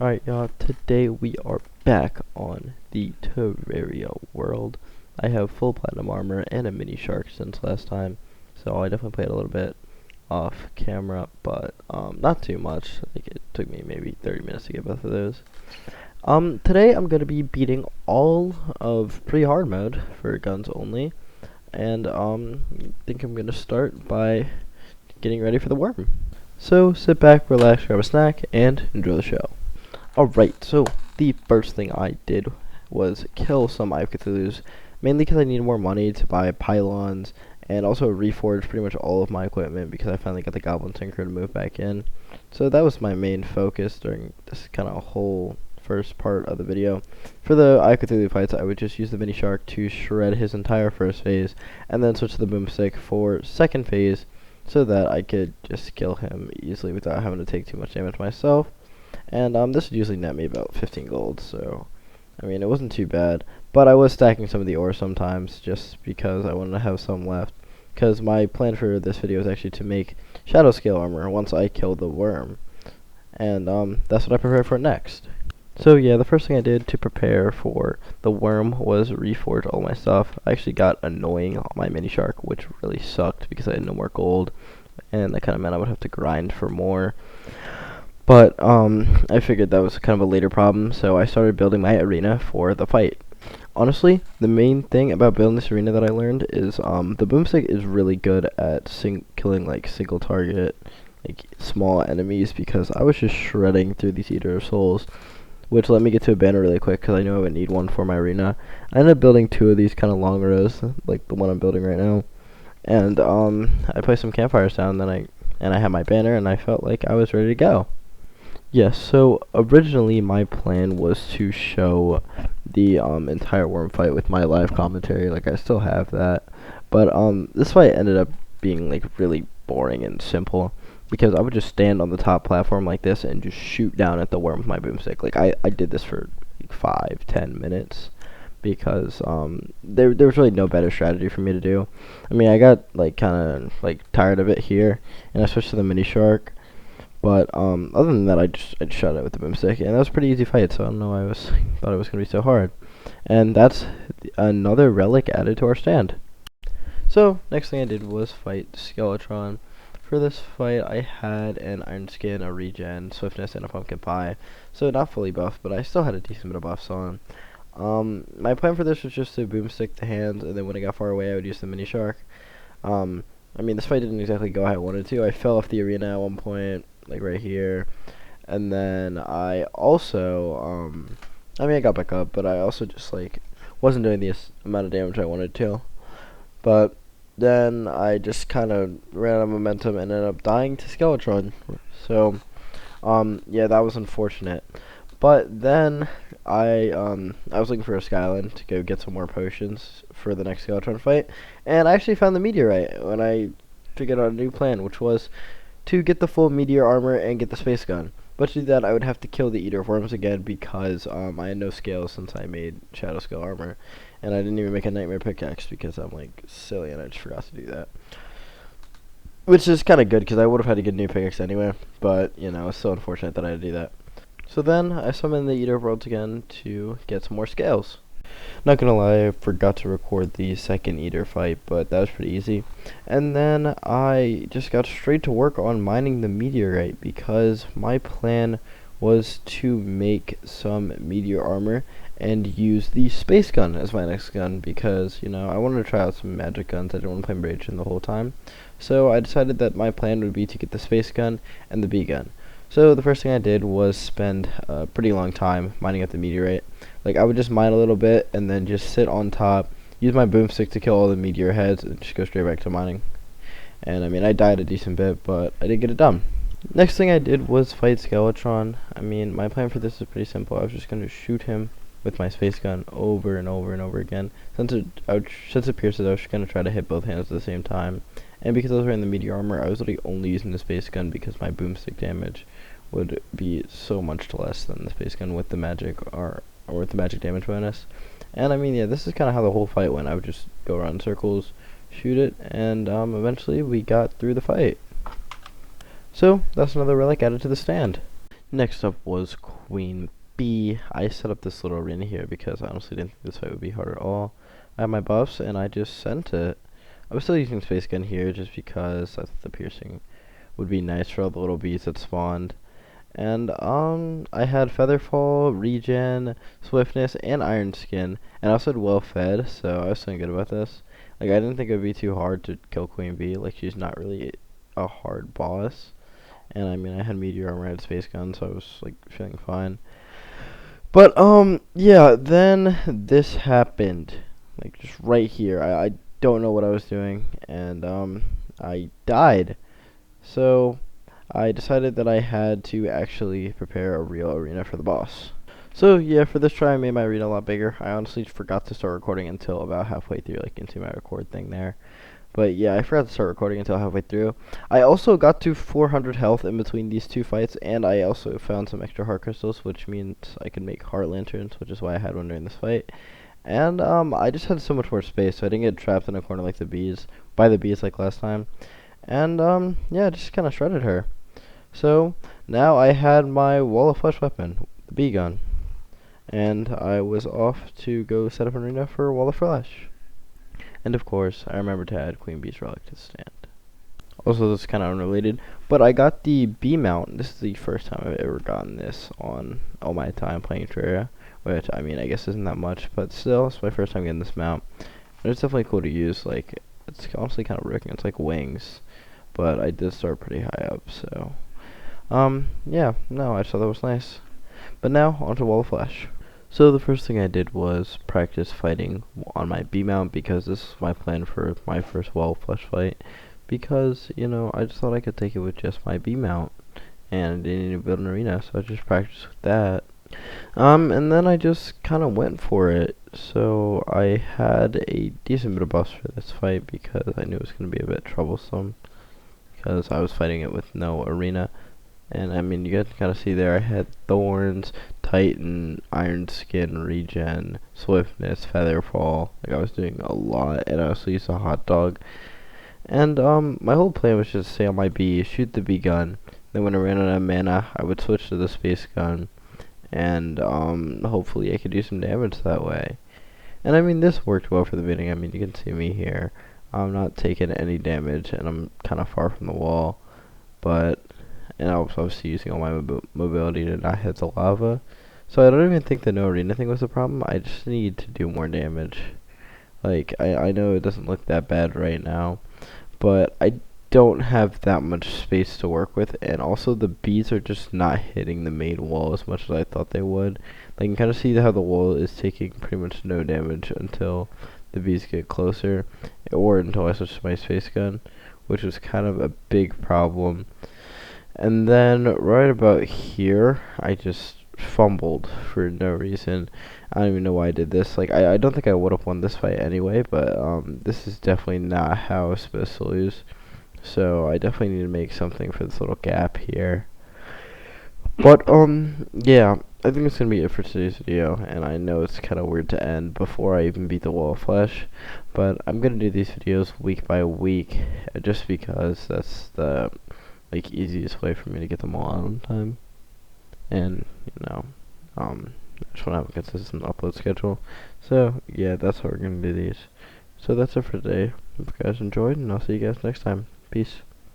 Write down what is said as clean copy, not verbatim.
Alright y'all, today we are back on the Terraria world. I have full platinum armor and a mini shark since last time, so I definitely played a little bit off camera, but not too much. Like, it took me maybe 30 minutes to get both of those. Today I'm going to be beating all of pretty hard mode for guns only, and I think I'm going to start by getting ready for the worm. So sit back, relax, grab a snack, and enjoy the show. Alright, so the first thing I did was kill some Eye of Cthulhu's, mainly because I needed more money to buy pylons, and also reforge pretty much all of my equipment because I finally got the Goblin Tinker to move back in. So that was my main focus during this kind of whole first part of the video. For the Eye of Cthulhu fights, I would just use the mini shark to shred his entire first phase, and then switch to the boomstick for second phase, so that I could just kill him easily without having to take too much damage myself. And this would usually net me about 15 gold, so I mean, it wasn't too bad. But I was stacking some of the ore sometimes just because I wanted to have some left, because my plan for this video is actually to make shadow scale armor once I kill the worm, and that's what I prepare for next. So yeah, the first thing I did to prepare for the worm was reforge all my stuff. I actually got annoying on my mini shark, which really sucked because I had no more gold, and that kind of meant I would have to grind for more. But I figured that was kind of a later problem, so I started building my arena for the fight. Honestly, the main thing about building this arena that I learned is the boomstick is really good at killing like single target, like small enemies, because I was just shredding through these Eater of Souls, which let me get to a banner really quick because I knew I would need one for my arena. I ended up building two of these kind of long rows, like the one I'm building right now, and I placed some campfires down, and I had my banner, and I felt like I was ready to go. Yes, so originally my plan was to show the entire worm fight with my live commentary. Like, I still have that, but this fight ended up being like really boring and simple because I would just stand on the top platform like this and just shoot down at the worm with my boomstick. Like, I did this for like 5-10 minutes because there was really no better strategy for me to do. I mean, I got like kind of like tired of it here, and I switched to the mini shark. But other than that, I just shot it with the boomstick, and that was a pretty easy fight. So I don't know why I thought it was gonna be so hard. And that's another relic added to our stand. So next thing I did was fight Skeletron. For this fight, I had an Iron Skin, a Regen, Swiftness, and a Pumpkin Pie. So not fully buffed, but I still had a decent bit of buffs on. My plan for this was just to boomstick the hands, and then when I got far away, I would use the mini shark. I mean, this fight didn't exactly go how I wanted to. I fell off the arena at one point, like right here, and then I also I mean, I got back up, but I also just like wasn't doing the amount of damage I wanted to. But then I just kind of ran out of momentum and ended up dying to Skeletron. So yeah, that was unfortunate. But then I was looking for a Skyline to go get some more potions for the next Skeletron fight, and I actually found the Meteorite when I figured out a new plan, which was to get the full meteor armor and get the space gun. But to do that, I would have to kill the Eater of Worms again because I had no scales since I made shadow scale armor, and I didn't even make a nightmare pickaxe because I'm like silly and I just forgot to do that. Which is kind of good because I would have had to get a new pickaxe anyway, but you know, it's so unfortunate that I had to do that. So then I summoned the Eater of Worlds again to get some more scales. Not gonna lie, I forgot to record the second Eater fight, but that was pretty easy. And then I just got straight to work on mining the Meteorite because my plan was to make some meteor armor and use the space gun as my next gun because, you know, I wanted to try out some magic guns. I didn't want to play Raging the whole time. So I decided that my plan would be to get the space gun and the bee gun. So the first thing I did was spend a pretty long time mining up the Meteorite. Like, I would just mine a little bit and then just sit on top, use my boomstick to kill all the meteor heads, and just go straight back to mining. And I mean, I died a decent bit, but I did get it done. Next thing I did was fight Skeletron. I mean, my plan for this is pretty simple. I was just going to shoot him with my space gun over and over and over again. Since it pierces, I was just going to try to hit both hands at the same time. And because I was wearing the meteor armor, I was literally only using the space gun because my boomstick damage would be so much less than the space gun with the magic or with the magic damage bonus. And I mean, yeah, this is kind of how the whole fight went. I would just go around in circles, shoot it, and eventually we got through the fight. So that's another relic added to the stand. Next up was Queen B. I set up this little arena here because I honestly didn't think this fight would be hard at all. I had my buffs and I just sent it. I was still using Space Gun here just because I thought the piercing would be nice for all the little bees that spawned. And I had Featherfall, Regen, Swiftness, and Iron Skin, and I also had Well Fed, so I was feeling good about this. Like, I didn't think it would be too hard to kill Queen Bee. Like, she's not really a hard boss. And I mean, I had Meteor Armor, I had Space Gun, so I was like feeling fine. But yeah, then this happened, like just right here. I don't know what I was doing, and I died. So I decided that I had to actually prepare a real arena for the boss. So yeah, for this try I made my arena a lot bigger. I honestly forgot to start recording until about halfway through, like into my record thing there. But yeah, I forgot to start recording until halfway through. I also got to 400 health in between these two fights, and I also found some extra heart crystals, which means I can make heart lanterns, which is why I had one during this fight. And I just had so much more space, so I didn't get trapped in a corner like the bees, by the bees like last time. And yeah, just kind of shredded her. So now I had my wall of flesh weapon, the bee gun, and I was off to go set up an arena for wall of flesh. And of course, I remembered to add Queen Bee's relic to the stand. Also, this is kind of unrelated, but I got the bee mount. This is the first time I've ever gotten this on all my time playing Terraria, which, I mean, I guess isn't that much, but still, it's my first time getting this mount. And it's definitely cool to use. Like, it's honestly kind of broken. It's like wings, but I did start pretty high up, so yeah, no, I just thought that was nice. But now, onto Wall of Flesh. So the first thing I did was practice fighting on my B mount because this is my plan for my first Wall of Flesh fight. Because, you know, I just thought I could take it with just my B mount. And I didn't need to build an arena, so I just practiced with that. And then I just kind of went for it. So I had a decent bit of buffs for this fight because I knew it was going to be a bit troublesome. Because I was fighting it with no arena. And I mean, you guys can kind of see there, I had Thorns, Titan, Iron Skin, Regen, Swiftness, Featherfall. Like, I was doing a lot, and I also used a hot dog. And, my whole plan was just to stay on my bee, shoot the bee gun. Then when I ran out of mana, I would switch to the space gun. And, hopefully I could do some damage that way. And I mean, this worked well for the beginning. I mean, you can see me here. I'm not taking any damage, and I'm kind of far from the wall. And I was obviously using all my mobility to not hit the lava. So I don't even think the no arena thing was a problem. I just need to do more damage. Like, I know it doesn't look that bad right now, but I don't have that much space to work with, and also the bees are just not hitting the main wall as much as I thought they would. Like, you can kind of see how the wall is taking pretty much no damage until the bees get closer, or until I switch to my space gun, which was kind of a big problem. And then right about here, I just fumbled for no reason. I don't even know why I did this. Like, I don't think I would have won this fight anyway, but this is definitely not how I was supposed to lose. So I definitely need to make something for this little gap here. But yeah, I think it's gonna be it for today's video, and I know it's kind of weird to end before I even beat the Wall of Flesh, but I'm gonna do these videos week by week, just because that's the easiest way for me to get them all out on time. And you know, I just want to have a consistent upload schedule. So yeah, that's how we're gonna do these. So that's it for today. Hope you guys enjoyed, and I'll see you guys next time. Peace.